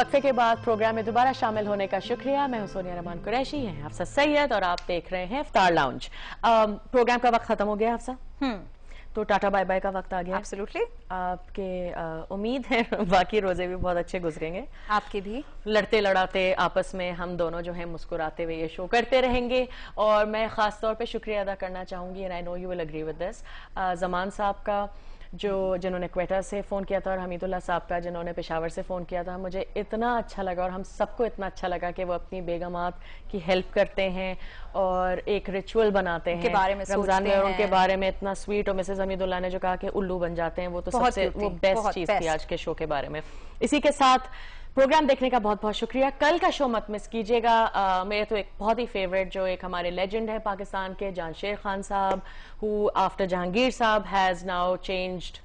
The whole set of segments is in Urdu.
وقفے کے بعد پروگرام میں دوبارہ شامل ہونے کا شکریہ. میں ہوں سونیا رحمان قریشی, ہیں حفصہ سید اور آپ دیکھ رہے ہیں افطار لاؤنج. پروگرام کا وقت ختم ہو گیا حفصہ, تو ٹاٹا بائی بائی کا وقت آ گیا. ایبسلیوٹلی. آپ کے امید ہے باقی روزے بھی بہت اچھے گزریں گے, آپ کے بھی. لڑتے لڑاتے آپس میں ہم دونوں جو ہیں مسکراتے ہوئے یہ شو کرتے رہیں گے. اور میں خاص طور پہ شکریہ ادا کرنا چاہوں گی, and I know you will agree with this, زمان صاحب کا جنہوں نے کوئٹہ سے فون کیا تھا, اور حمید اللہ صاحب کا جنہوں نے پشاور سے فون کیا تھا. مجھے اتنا اچھا لگا اور ہم سب کو اتنا اچھا لگا کہ وہ اپنی بیگمات کی ہیلپ کرتے ہیں اور ایک ریچول بناتے ہیں رمضان میں, اور ان کے بارے میں اتنا سویٹ. اور مسز حمید اللہ نے جو کہا کہ الو بن جاتے ہیں, وہ تو سب سے وہ بیسٹ چیز تھی آج کے شو کے بارے میں. اسی کے ساتھ پروگرام دیکھنے کا بہت بہت شکریہ. کل کا شو مت مس کیجیے گا. میرے تو ایک بہت ہی فیوریٹ جو ایک ہمارے لیجنڈ ہے پاکستان کے, جان شیر خان صاحب, who after جہانگیر صاحب has now changed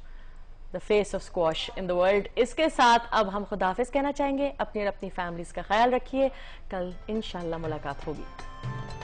the face of squash in the world. اس کے ساتھ اب ہم خداحافظ کہنا چاہیں گے. اپنی اور اپنی فیملیز کا خیال رکھیے. کل انشاءاللہ ملاقات ہوگی.